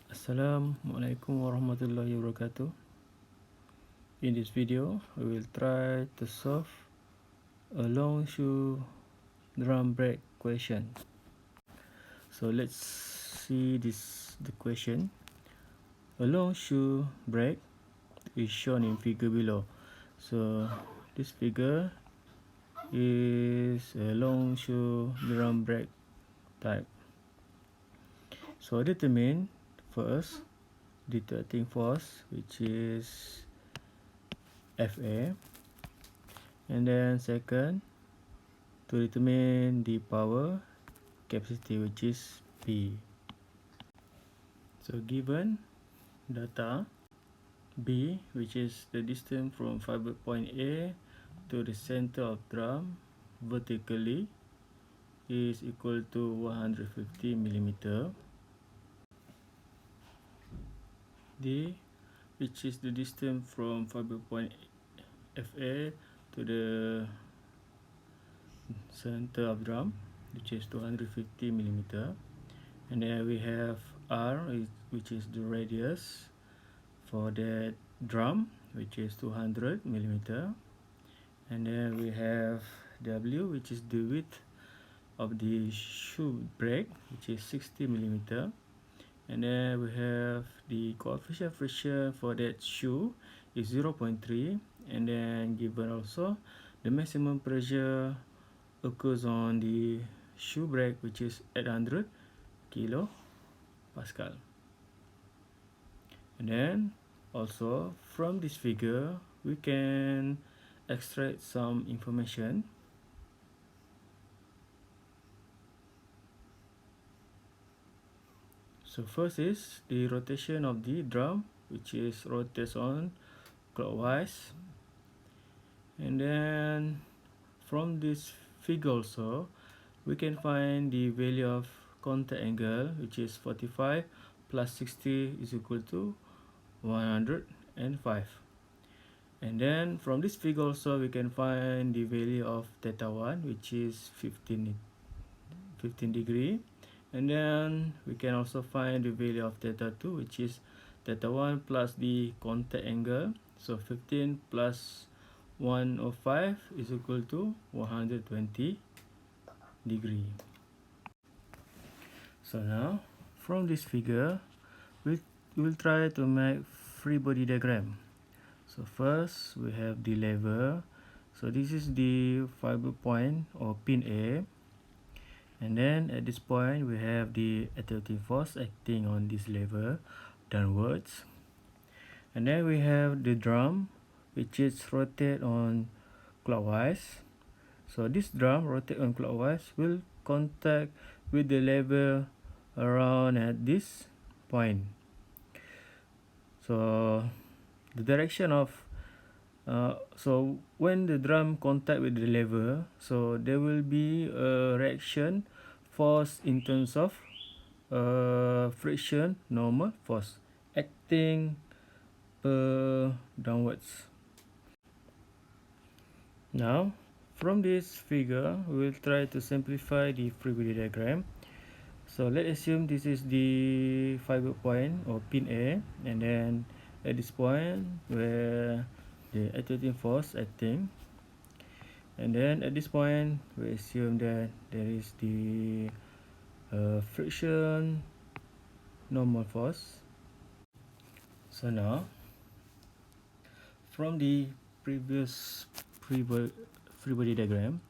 Assalamualaikum warahmatullahi wabarakatuh. In this video, we will try to solve a long shoe drum brake question. So let's see the question. A long shoe brake is shown in figure below. So this figure is a long shoe drum brake type. So determine first the tilting force, which is Fa, and then second to determine the power capacity, which is P. So given data B, which is the distance from fiber point A to the center of drum vertically, is equal to 150 millimeter. D, which is the distance from fiber point FA to the center of drum, which is 250 millimeter. And then we have R, which is the radius for that drum, which is 200 millimeter. And then we have W, which is the width of the shoe brake, which is 60 millimeter. And then we have the coefficient of friction for that shoe is 0.3. And then given also the maximum pressure occurs on the shoe brake, which is 800 kilopascal. And then also from this figure we can extract some information. So first is the rotation of the drum, which is rotates on clockwise. And then from this figure also we can find the value of contact angle, which is 45 plus 60 is equal to 105. And then from this figure also we can find the value of theta 1, which is 15 degree. And then we can also find the value of theta 2, which is theta 1 plus the contact angle. So 15 plus 105 is equal to 120 degree. So now from this figure we will try to make free body diagram. So first we have the lever. So this is the fiber point or pin A. And then at this point we have the attractive force acting on this lever downwards. And then we have the drum, which is rotate on clockwise. So this drum rotate on clockwise will contact with the lever around at this point. So the direction of so when the drum contact with the lever, so there will be a reaction force in terms of friction normal force acting downwards. Now from this figure we will try to simplify the free body diagram. So let's assume this is the fiber point or pin A, and then at this point where the attracting force acting, and then at this point we assume that there is the friction normal force. So now from the previous free body diagram,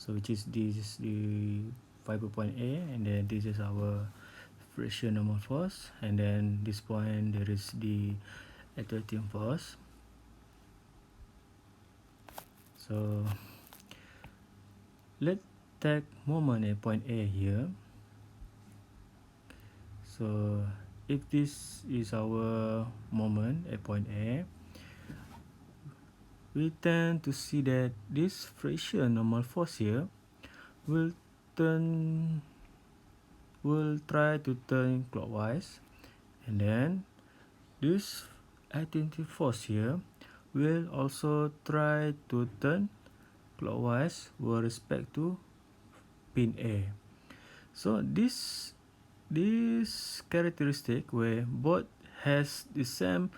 so which is this is the fiber point A, and then this is our friction normal force, and then this point there is the attracting force. So let's take moment at point A here. So if this is our moment at point A, we tend to see that this friction normal force here will try to turn clockwise, and then this attractive force here will also try to turn clockwise with respect to pin A. So this this characteristic where both has the same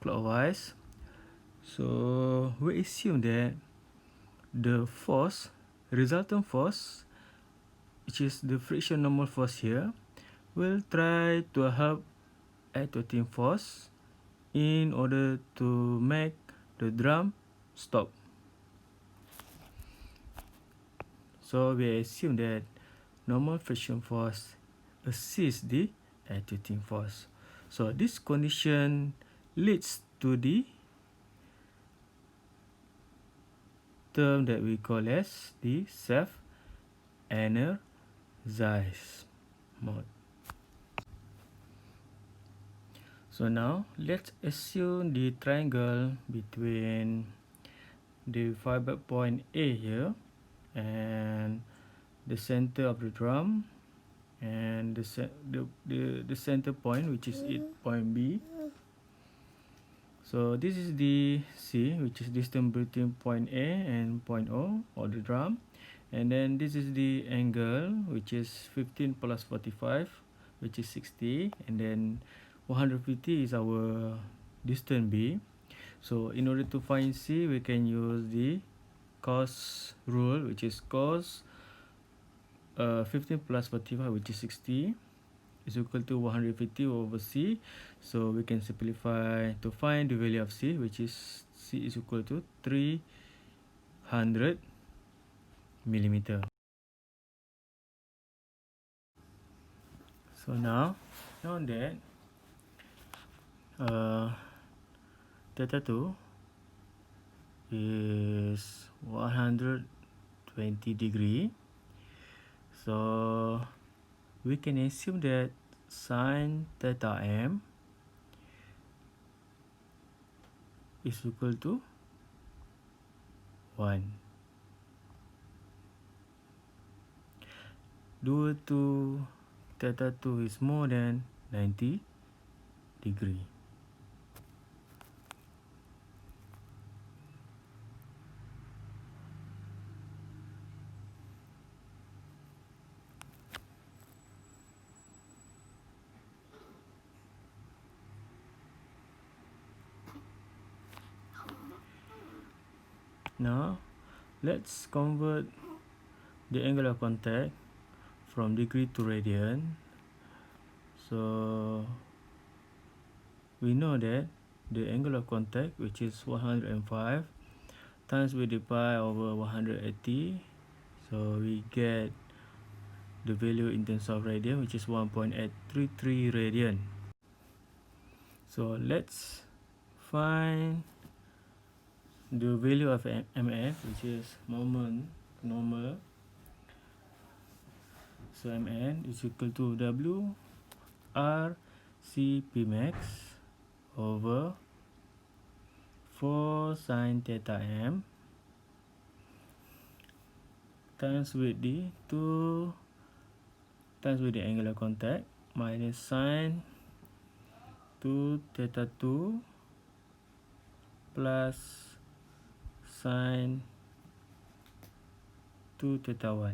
clockwise, so we assume that the force, resultant force, which is the friction normal force here, will try to help attracting force in order to make the drum stop. So we assume that normal friction force assists the attracting force. So this condition leads to the term that we call as the self-energized mode. So now let's assume the triangle between the feedback point A here and the center of the drum and the center point, which is point B. So this is the C, which is distance between point A and point O of the drum, and then this is the angle, which is 15 plus 45, which is 60, and then 150 is our distance B. So in order to find C, we can use the cos rule, which is cos 15 plus 45, which is 60, is equal to 150 over C. So we can simplify to find the value of C, which is C is equal to 300 millimeter. So now that theta 2 is 120 degree, so we can assume that sine theta m is equal to 1 due to theta 2 is more than 90 degree. Now let's convert the angle of contact from degree to radian. So we know that the angle of contact, which is 105 times with the pi over 180, so we get the value in terms of radian, which is 1.833 radian. So let's find the value of mf, which is moment normal. So mn is equal to W R C P max over 4 sine theta m times with the 2 times with the angle of contact minus sine 2 theta 2 plus sine 2 theta 1.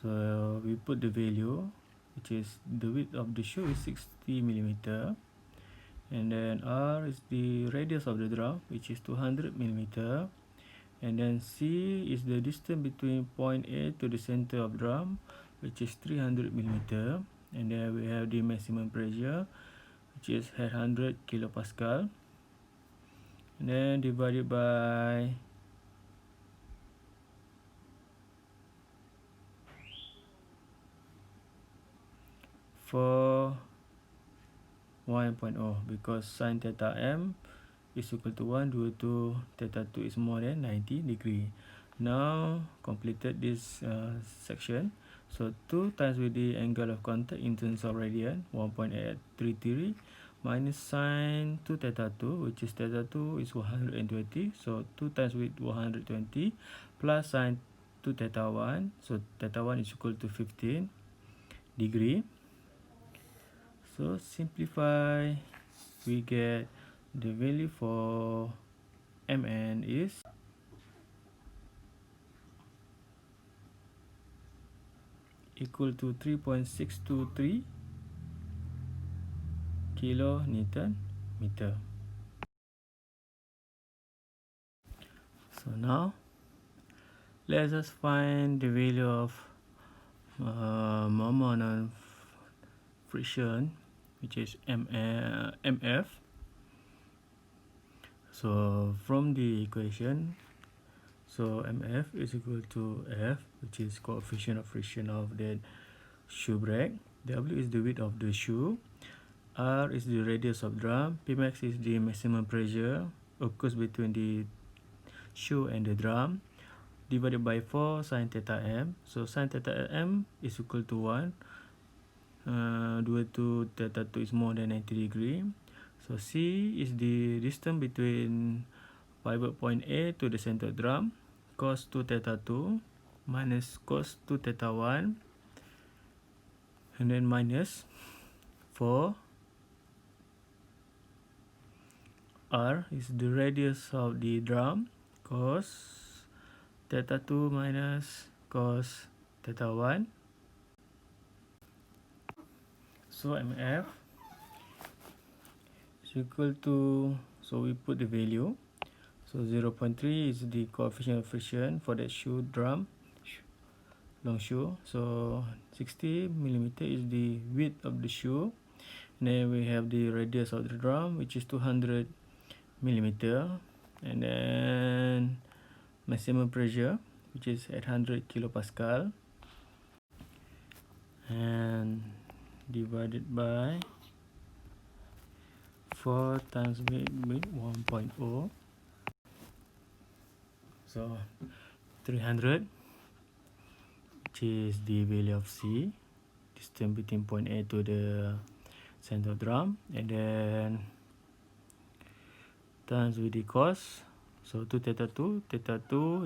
So we put the value, which is the width of the shoe is 60 millimeter, and then R is the radius of the drum, which is 200 millimeter, and then C is the distance between point A to the center of drum, which is 300 millimeter, and then we have the maximum pressure, which is 100 kilopascal, and then divided by 1.0, because sine theta m is equal to 1 due to theta 2 is more than 90 degree. Now completed this section. So 2 times with the angle of contact in terms of radian, 1.833 minus sine 2 theta 2, which is theta 2 is 120. So 2 times with 120 plus sine 2 theta 1. So theta 1 is equal to 15 degree. So simplify, we get the value for Mn is equal to 3.623 kilonewton meter. So now let us find the value of moment of friction, which is mf. So from the equation, so mf is equal to f, which is coefficient of friction of the shoe brake. W is the width of the shoe. R is the radius of drum. Pmax is the maximum pressure occurs between the shoe and the drum, divided by 4 sin theta m. So sin theta m is equal to 1. Due to theta 2 is more than 90 degree. So C is the distance between pivot point A to the center drum, cos 2 theta 2 minus cos 2 theta 1, and then minus 4. R is the radius of the drum, cos theta 2 minus cos theta 1. So MF is equal to, so we put the value. So 0.3 is the coefficient of friction for that shoe drum, long shoe. So 60 millimeter is the width of the shoe. And then we have the radius of the drum, which is 200 millimeter, and then maximum pressure, which is 800 kilopascal, and divided by 4 times mid 1.0, so 300, which is the value of C, distance between point A to the center drum, and then times with the cos. So 2 theta 2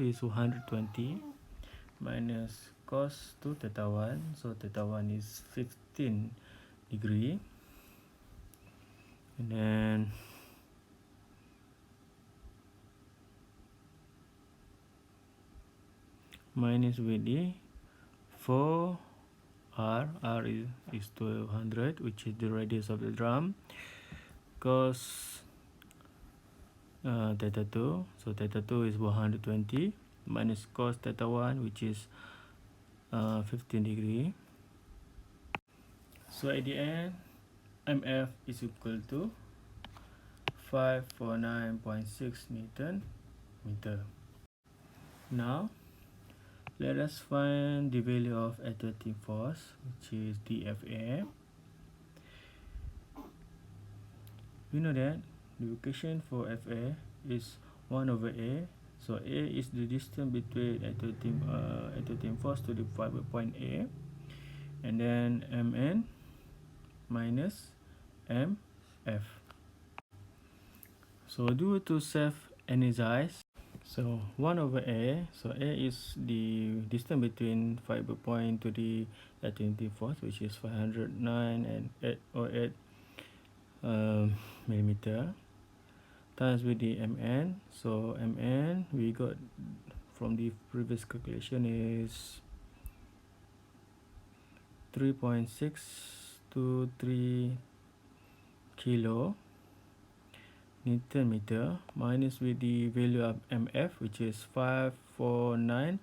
is 120 minus cos 2 theta 1, so theta 1 is 15 degree, and then minus with the 4 r is 200, which is the radius of the drum, cos theta 2, so theta 2 is 120 minus cos theta 1, which is 15 degree. So at the end, MF is equal to 549.6 Newton meter. Now let us find the value of attracting force, which is DFA. We know that the equation for Fa is 1 over A. So A is the distance between attracting force to the fiber point A, and then Mn minus Mf. So due to self-energize, so 1 over A, so A is the distance between fiber point to the attracting force, which is 509 and 808 millimeter, times with the Mn. So Mn we got from the previous calculation is 3.623 kilo Newton meter, minus with the value of Mf, which is 549.36.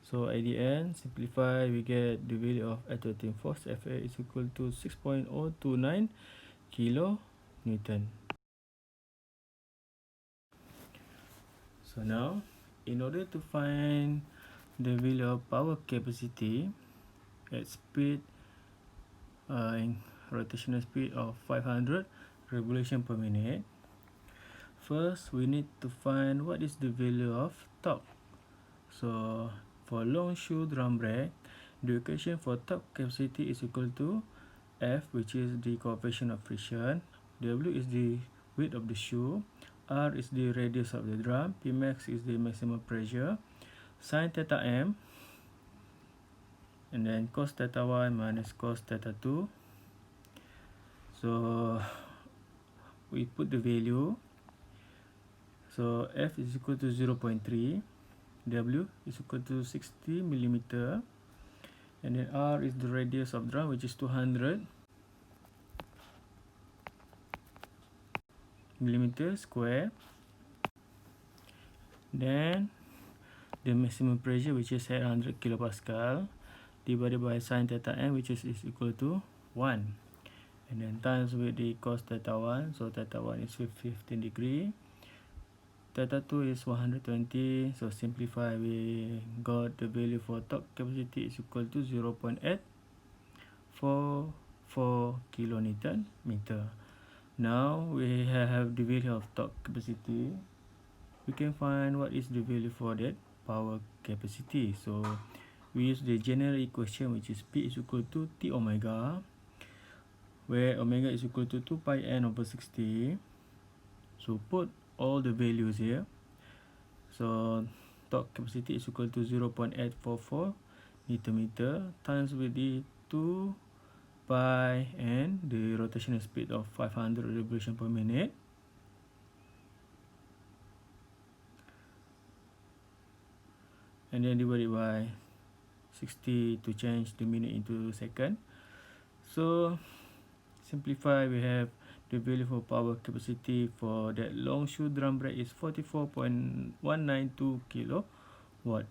So at the end, simplify, we get the value of attracting force Fa is equal to 6.029 kilo Newton. So now, in order to find the value of power capacity at speed in rotational speed of 500 revolution per minute, first we need to find what is the value of torque. So for long shoe drum brake, the equation for torque capacity is equal to F, which is the coefficient of friction, W is the width of the shoe, R is the radius of the drum, Pmax is the maximum pressure, sin theta m, and then cos theta 1 minus cos theta 2. So we put the value. So F is equal to 0.3, W is equal to 60 millimeter, and then R is the radius of drum, which is 200 millimeter square. Then the maximum pressure, which is 100 kilopascal, divided by sine theta m, which is equal to 1, and then times with the cos theta 1. So theta 1 is 15 degree, theta 2 is 120. So simplify, we got the value for torque capacity is equal to 0.844 kilonewton meter. Now we have the value of torque capacity. We can find what is the value for that power capacity. So we use the general equation, which is P is equal to T omega, where omega is equal to 2 pi n over 60. So put all the values here. So torque capacity is equal to 0.844 Newton meter times with the 2 pi and the rotational speed of 500 revolution per minute, and then divided by 60 to change the minute into second. So simplify, we have the value for power capacity for that long shoe drum brake is 44.192 kilowatt.